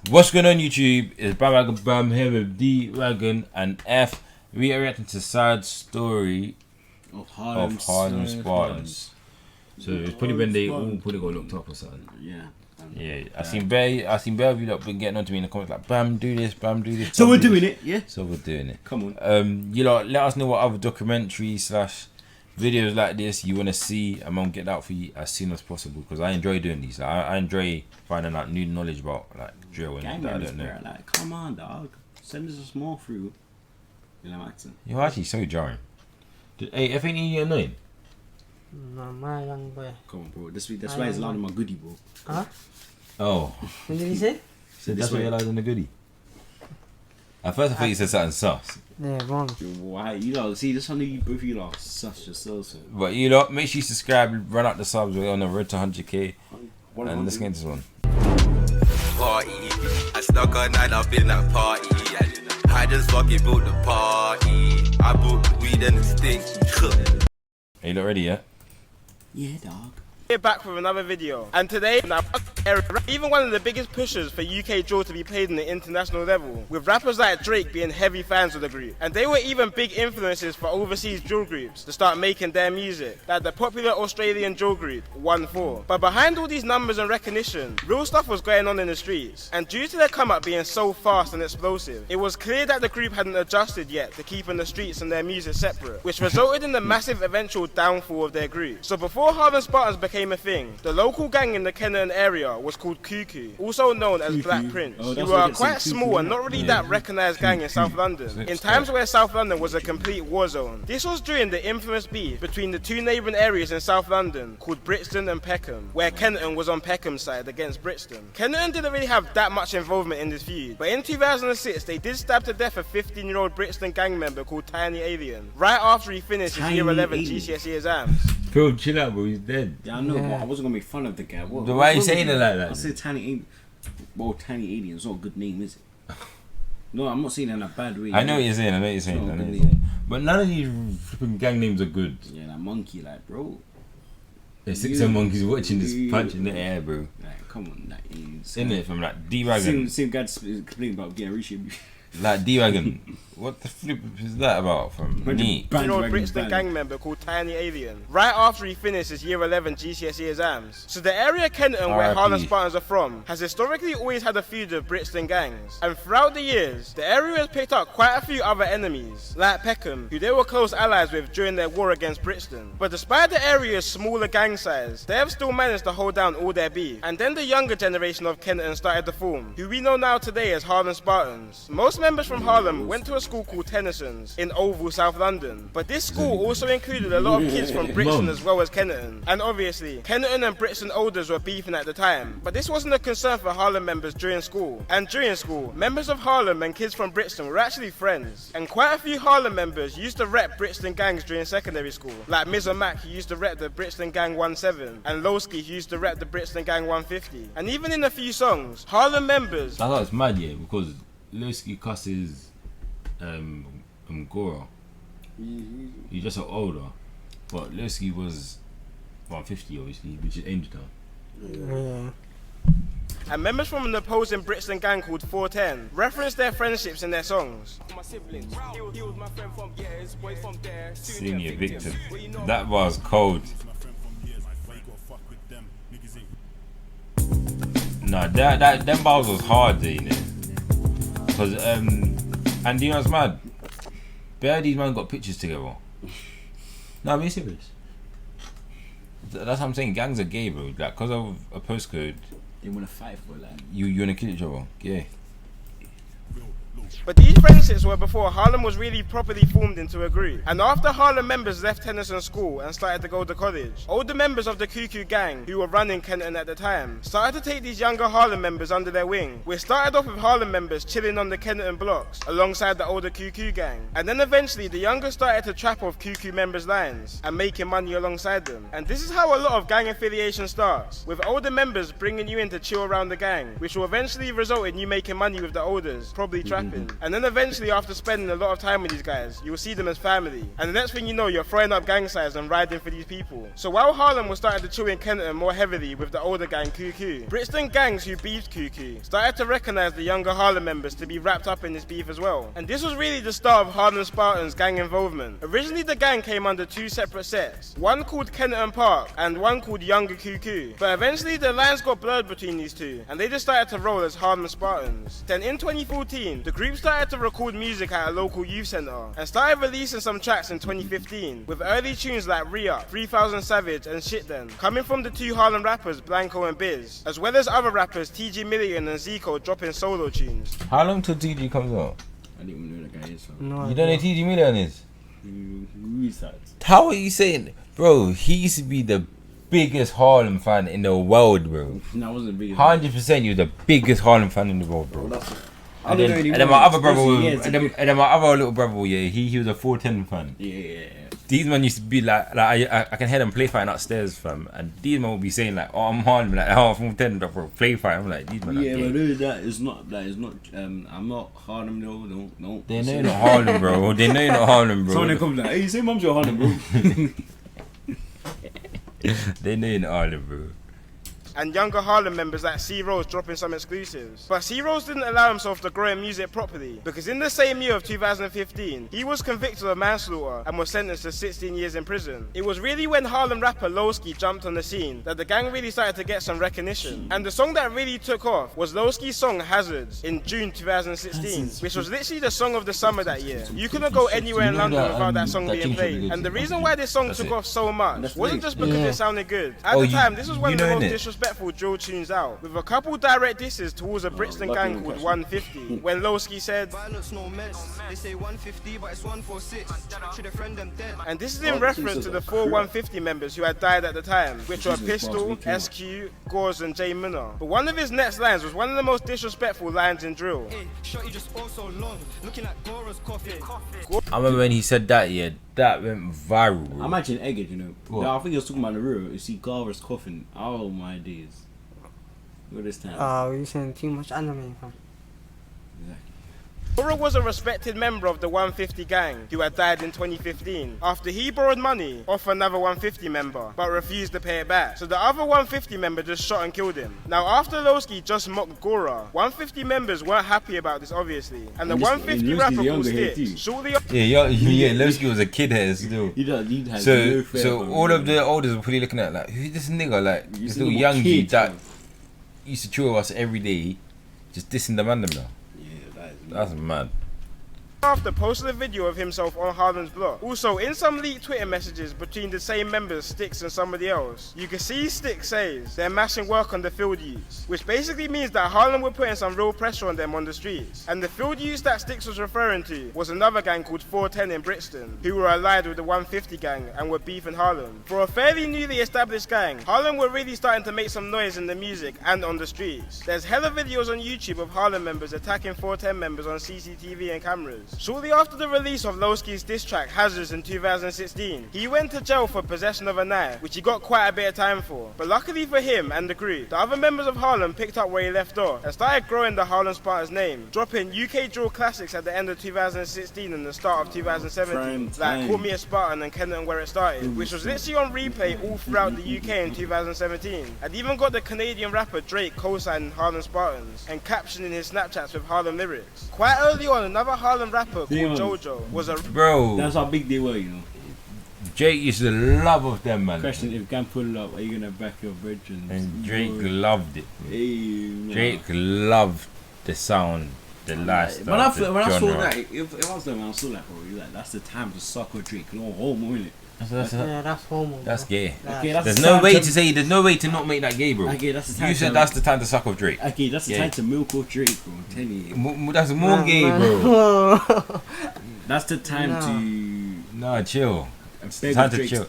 What's going on YouTube? It's Bandwagonbam here with D-Wagon and F. We are reacting to sad story of Harlem Spartans. So it's probably when they all probably got looked up or something. Yeah. I seen Bear of you lot been getting on to me in the comments like, Bam, do this, Bam, do this. So we're doing it, yeah? So we're doing it. Come on. You lot, let us know what other documentaries / videos like this you want to see, and I'm gonna get that for you as soon as possible because I enjoy doing these. I enjoy finding out new knowledge about like drill and that I don't know. Like, come on, dog. Send us a small through. You know, accent. You're actually so jarring. Hey, F ain't you annoying? No, my young boy. Come on, bro. That's why he's loud in my goodie, bro. Huh? Oh. What did he say? So that's why you're loud in the goodie. At first I thought you said something sus. Yeah, wrong. Why? You know, see, this one you both you lot sus yourselves. But you lot, make sure you subscribe, run out the subs. We're on the road to 100k. And let's get into this one. Party, I snuck a night up in that party. I just fucking built the party. I bought the weed and the stink. Are you lot ready yet? Yeah, dog. We're back with another video, and today, even one of the biggest pushers for UK drill to be played on the international level, with rappers like Drake being heavy fans of the group, and they were even big influences for overseas drill groups to start making their music, like the popular Australian drill group 1-4. But behind all these numbers and recognition, real stuff was going on in the streets, and due to their come up being so fast and explosive, it was clear that the group hadn't adjusted yet to keeping the streets and their music separate, which resulted in the massive eventual downfall of their group. So before Harlem Spartans became a thing, the local gang in the Kenton area was called Kuku, also known as Black Prince. Who were quite small and not really that recognised gang in South London, in times where South London was a complete war zone. This was during the infamous beef between the two neighbouring areas in South London called Brixton and Peckham, where Kenton was on Peckham's side against Brixton. Kenton didn't really have that much involvement in this feud, but in 2006 they did stab to death a 15-year-old Brixton gang member called Tiny Alien, right after he finished his year 11 GCSE exams. Bro, chill out, bro, he's dead. Yeah, I know, but I wasn't gonna make fun of the guy. Why are you saying it like that? I said Tiny Alien. Well, Tiny Alien is not a good name, is it? No, I'm not saying that in a bad way. I know what you're saying, But none of these flipping gang names are good. Yeah, that monkey, like, bro. There's 6 monkeys watching this punch in the air, bro. Like, come on, that is. Isn't it from like D-Wagon? Same guy complaining about getting rich. Like D-Wagon. What the flip is that about from me? An old Brixton gang member called Tiny Alien, right after he finished his year 11 GCSE exams. So the area Kenton, where Harlem Spartans are from, has historically always had a feud of Brixton gangs. And throughout the years, the area has picked up quite a few other enemies, like Peckham, who they were close allies with during their war against Brixton. But despite the area's smaller gang size, they have still managed to hold down all their beef. And then the younger generation of Kenton started to form, who we know now today as Harlem Spartans. Most members from Harlem went to a school called Tennyson's in Oval, South London. But this school also included a lot of kids from Brixton as well as Kenton. And obviously, Kenton and Brixton Olders were beefing at the time. But this wasn't a concern for Harlem members during school. And during school, members of Harlem and kids from Brixton were actually friends. And quite a few Harlem members used to rep Brixton gangs during secondary school. Like Miz and Mac, who used to rep the Brixton Gang 17, and Lowsky, who used to rep the Brixton Gang 150. And even in a few songs, Harlem members... I thought it's mad, yeah, because Lowsky cusses Gora. He's just older, but Lowsky was 150 obviously, which is aimed down. And members from an opposing Brixton gang called 410 reference their friendships in their songs. Senior victim. That was cold. Nah, them bars was hard, you know. Cause and you know what's mad? Bare these man got pictures together. No, be serious. That's what I'm saying. Gangs are gay, bro. Like, cause of a postcode, They wanna fight for land. you wanna kill each other. Yeah. But these friendships were before Harlem was really properly formed into a group. And after Harlem members left Tennyson School and started to go to college, older members of the Kuku gang, who were running Kenton at the time, started to take these younger Harlem members under their wing. We started off with Harlem members chilling on the Kenton blocks alongside the older Kuku gang. And then eventually the younger started to trap off Kuku members' lines and making money alongside them. And this is how a lot of gang affiliation starts, with older members bringing you in to chill around the gang, which will eventually result in you making money with the olders, probably trapping. friend. And then eventually, after spending a lot of time with these guys, you'll see them as family. And the next thing you know, you're throwing up gang signs and riding for these people. So while Harlem was starting to chill in Kenton more heavily with the older gang Kuku, Brixton gangs who beefed Kuku started to recognize the younger Harlem members to be wrapped up in this beef as well. And this was really the start of Harlem Spartans gang involvement. Originally the gang came under two separate sets, one called Kenton Park and one called Younger Kuku. But eventually the lines got blurred between these two and they just started to roll as Harlem Spartans. Then in 2014, the group started to record music at a local youth centre and started releasing some tracks in 2015 with early tunes like Re-Up, 3000 Savage and Shit Then, coming from the two Harlem rappers Blanco and Biz, as well as other rappers TG Million and Zico dropping solo tunes. How long till TG comes out? I didn't even know that guy is. So. No, You don't know who TG Million is? Who is that? How are you saying? Bro, he used to be the biggest Harlem fan in the world, bro. No, I wasn't big. 100% you're the biggest Harlem fan in the world, bro. I And don't know then, anymore. and then my other brother, Especially, was, and then my other little brother, yeah, he was a 410 fan. Yeah. These men used to be like I can hear them play fighting upstairs, fam, and these men will be saying like, oh, I'm Harlem, like, oh, I'm 410 for play fight. I'm like, these men. Yeah, are but gay. no, that is not. I'm not Harlem though. No. They know you're not Harlem, bro. They know you're not Harlem, bro. Someone comes like, hey, you say mom's your Harlem, bro. They know you're not Harlem, bro. And younger Harlem members like C-Rose dropping some exclusives. But C-Rose didn't allow himself to grow in music properly, because in the same year of 2015, he was convicted of manslaughter and was sentenced to 16 years in prison. It was really when Harlem rapper Lowsky jumped on the scene that the gang really started to get some recognition. And the song that really took off was Lowsky's song Hazards in June 2016, which was literally the song of the summer that year. You couldn't go anywhere in London without that song being played. And the reason why this song took off so much wasn't just because it sounded good. At the time, this was one of the most disrespectful drill tunes out, with a couple direct disses towards a Brixton gang called 150, when Lowsky said, Violence, no mess. They say 150, but it's 146. Should have friend them dead. and this is in reference to the four 150 members who had died at the time, which were Pistol, SQ, Gauze and Jay Minner. But one of his next lines was one of the most disrespectful lines in drill. Hey, shot you just all so long, looking at Gora's coffee. I remember when he said that, yeah, that went viral, bro. I imagine Egged, you know. What? No, I think he was talking about the real. You see Garver's coffin. Oh my days. Look at this time. we using too much anime, fam. Gora was a respected member of the 150 gang who had died in 2015 after he borrowed money off another 150 member but refused to pay it back. So the other 150 member just shot and killed him. Now after Lowsky just mocked Gora, 150 members weren't happy about this obviously, and the And this- 150 and rapper Lowsky's called younger here Sticks too. shortly Yeah, Lowsky was a kid here still. He has So, no fair, so bro. all of the elders were probably looking at like, who's this nigga? Like, You this see little what young kid, dude that bro. used to chill with us every day, just dissing the man them now. Yeah, That's mad. after posted a video of himself on Harlem's block. Also, in some leaked Twitter messages between the same members, Sticks and somebody else, you can see Sticks says they're mashing work on the field youths, which basically means that Harlem were putting some real pressure on them on the streets. And the field youths that Sticks was referring to was another gang called 410 in Brixton, who were allied with the 150 gang and were beefing Harlem. For a fairly newly established gang, Harlem were really starting to make some noise in the music and on the streets. There's hella videos on YouTube of Harlem members attacking 410 members on CCTV and cameras. Shortly after the release of Lowsky's diss track Hazards in 2016, he went to jail for possession of a knife, which he got quite a bit of time for. But luckily for him and the crew, the other members of Harlem picked up where he left off and started growing the Harlem Spartans name, dropping UK drill classics at the end of 2016 and the start of 2017, like Call Me a Spartan and Kenton Where It Started, which was literally on replay all throughout the UK in 2017. And even got the Canadian rapper Drake co-signing Harlem Spartans and captioning his Snapchats with Harlem lyrics. Quite early on, another Harlem rapper called Jojo was a Bro, That's how big they were, you know. Drake used to love of them, man. Question: if Gang pull up, are you gonna back your virgins? And Drake loved it. Hey, man. Drake loved the sound, the lifestyle, When I the saw genre. that, if I was there, when I saw that, bro, you're like, that's the time to suck or Drake. No homo, innit? Yeah, that's homo. That's bro. gay. Okay, that's There's the no time way to- to say. There's no way to not make that gay, bro. Okay, that's the time. You said that's the time to suck off Drake. Okay, that's the Yeah. time to milk or Drake, bro. I'm telling you. That's more gay, bro. That's the time Nah. Nah, chill. to It's beg time of to Drake. chill.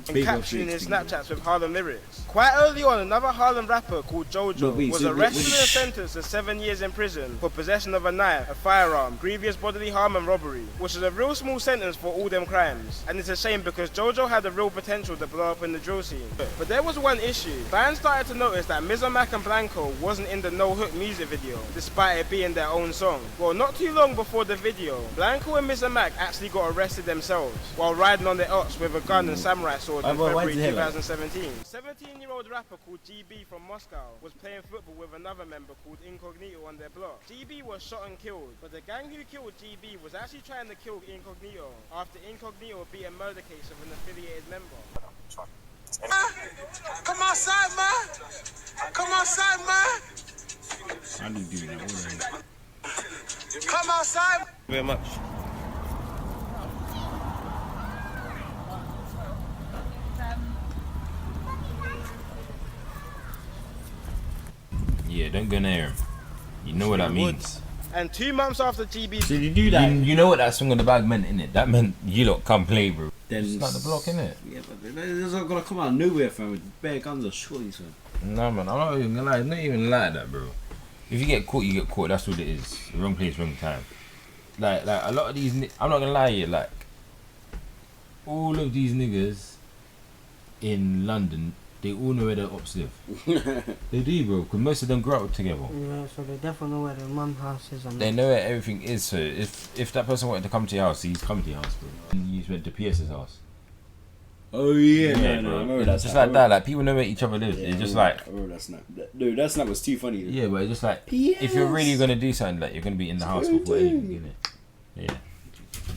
and Big up captioning Drake. his Snapchats with Harlem lyrics. Quite early on, another Harlem rapper called JoJo was arrested and wait. sentenced to 7 years in prison for possession of a knife, a firearm, grievous bodily harm and robbery, which is a real small sentence for all them crimes. And it's a shame because JoJo had the real potential to blow up in the drill scene. But there was one issue. Fans started to notice that Mizamak and Blanco wasn't in the No Hook music video, despite it being their own song. Well, not too long before the video, Blanco and Mizamak actually got arrested themselves while riding on their ox with a gun and samurai sword in February 2017. 17-year-old rapper called GB from Moscow was playing football with another member called Incognito on their block. GB was shot and killed, but the gang who killed GB was actually trying to kill Incognito after Incognito beat a murder case of an affiliated member. Come outside, man! Come outside, man! I need to do that. Come outside! Very much. Yeah, don't go near him. You know what that means. And 2 months after GB... Did you do that? You know what that song on the bag meant, innit? That meant you lot come play, bro. Then It's not the block, innit? Yeah, but it's not gonna come out of nowhere, fam. With bare guns or shorties, fam. Nah, man, I'm not even gonna lie. It's not even like that, bro. If you get caught, you get caught. That's what it is. Wrong place, wrong time. Like a lot of these... I'm not gonna lie to you, like... All of these niggas in London, they all know where their ops live. They do, bro, because most of them grew up together. Yeah, so they definitely know where their mum house is. And They know where everything is, so if that person wanted to come to your house, he's come to your house, bro. And you just went to PS's house. Oh yeah, Yeah, no, bro. I remember It's that. just like that, like people know where each other lives. Yeah, It's just I like, remember that snap. Dude, that snap was too funny. yeah, but it's just like, PS. if you're really gonna do something, like you're gonna be in the house before anything, you know. Yeah.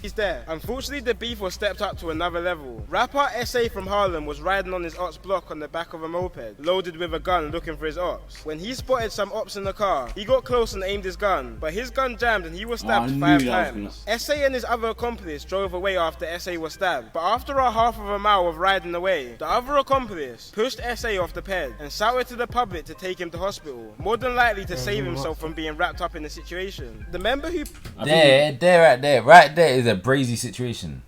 He's there. Unfortunately, the beef was stepped up to another level. Rapper SA from Harlem was riding on his ops block on the back of a moped, loaded with a gun looking for his ops. When he spotted some ops in the car, he got close and aimed his gun, but his gun jammed and he was stabbed 5 times. SA and his other accomplice drove away after SA was stabbed, but after a half of a mile of riding away, the other accomplice pushed SA off the ped and shouted to the public to take him to hospital, more than likely to save himself from being wrapped up in the situation. The member who... Right there is a brazy situation.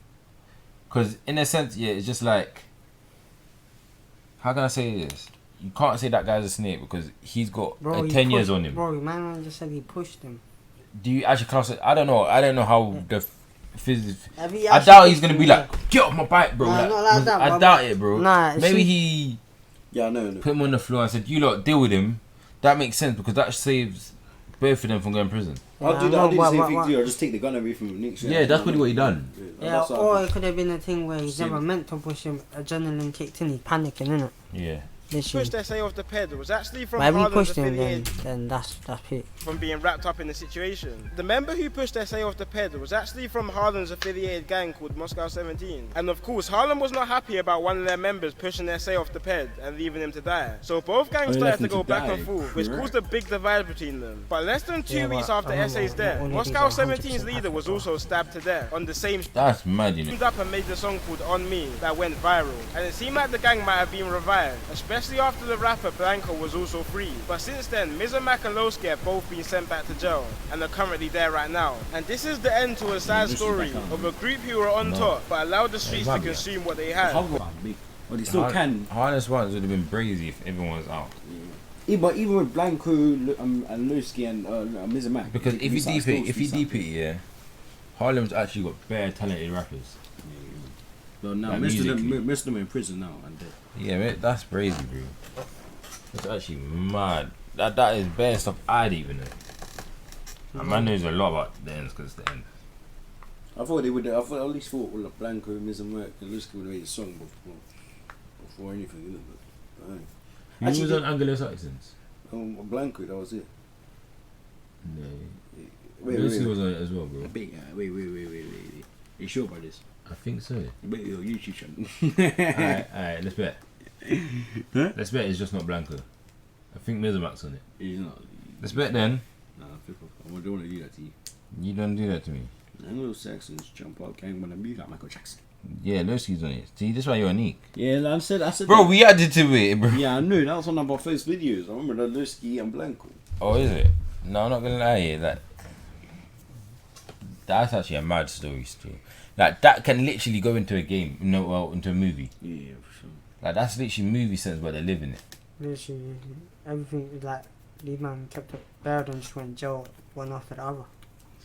Because in a sense, yeah, it's just like, how can I say this? You can't say that guy's a snake because he's got 10 years on him. Bro, man just said he pushed him. Do you actually class it? I don't know how the physics. Have he I actually doubt he's pushed gonna him? be like, get off my bike, bro. Nah, Like, not like that, I bro. doubt it, bro. Nah, Maybe he Yeah, no. put him on the floor and said, you lot deal with him. That makes sense because that saves both of them from going to prison. I'll do I the know, same thing to you. I'll just take the gun away from him. Yeah, that's probably what he done. Yeah, That's what or I it could have been a thing where he's never meant to push him. Adrenaline kicked in, he's panicking, innit? Yeah. Literally. pushed SA off the ped was actually from But if he Harlem's pushed him, affiliated then that's it. from being wrapped up in the situation. The member who pushed SA off the ped was actually from Harlem's affiliated gang called Moscow 17. And of course, Harlem was not happy about one of their members pushing SA off the ped and leaving him to die. So both gangs they started left to him go to back die. and forth, which Correct. caused a big divide between them. But less than 2 Yeah, weeks but after I don't SA's know, death, not only Moscow these are 17's 100% leader was Africa. also stabbed to death on the same That's mad, you know. teamed up and made the song called On Me that went viral. And it seemed like the gang might have been revived, especially after the rapper Blanco was also free. But since then, Mizamak and Lowsky have both been sent back to jail and are currently there right now. And this is the end to a sad story of a group who were on top but allowed the streets to consume what they had. Well, they still can. Harness ones would have been brazy if everyone was out. But even with Blanco and Lowsky and Mizamak. Because if you deep it, yeah, Harlem's actually got bare talented rappers. Well, now Like most of musically. them are in prison now. And Yeah, mate, that's brazy, bro. That's actually mad. That is bare stuff I didn't even know. And man knows a lot about the ends because the end. I thought they would. I thought at least thought Blanco, Mizamak, and Lowsky would have made a song before anything. You know, but, Who was on Anglo Saxons? Blanco, that was it. No. Wait, Lowsky was on it as well, bro. Wait. You sure about this? I think so. Wait, your YouTube channel. Alright, let's bet. Huh? Let's bet it's just not Blanco. I think Mizamak's on it. He's not. Let's bet then. Nah, I don't want to do that to you. You don't do that to me. Anglo Saxons jump out, gang when I be like Michael Jackson. Yeah, Lowsky's on it. See, this is why you're unique. Yeah, I said Bro, that. we added to it, bro. Yeah, I knew that was one of our first videos. I remember the Lowsky and Blanco. Oh, is it? No, I'm not gonna lie here. That's actually a mad story still. Like, that can literally go into a game. No, well, into a movie. Yeah, for sure. Like that's literally movie sense where they're living it. Literally, everything like these man kept it bad and just went in jail one after the other.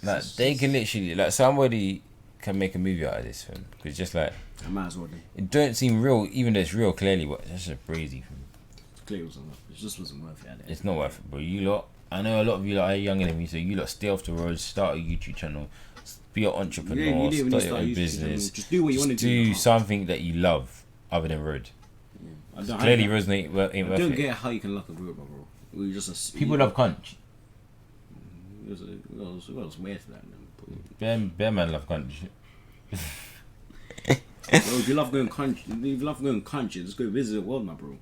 Like they can literally, like somebody can make a movie out of this film because just like I might as well do. it don't seem real, even though it's real clearly, but it's just crazy. Clearly it wasn't worth it. It just wasn't worth it. It's not worth it, bro. You lot, I know a lot of you lot are younger than me, so you lot stay off the road, start a YouTube channel, be an entrepreneur, You didn't really start your own YouTube business. channel. Just do what you want to do something that you love other than road. Clearly, roads ain't worth I don't it. get how you can look at road, bro. We just People love cunt. It was weird for that. Bear man love cunt. Bro, if you love going country, just go visit the world, my bro.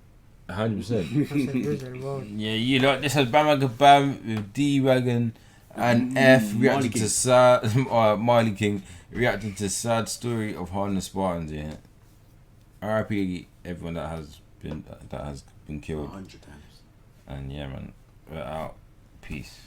100%. Yeah, you lot. This has Bandwagonbam with D-Wagon and F reacting to sad. Marley King reacting to sad story of Harlem Spartans. Yeah. R.I.P. everyone that has been killed. 100 times. And yeah, man, we're out. Peace.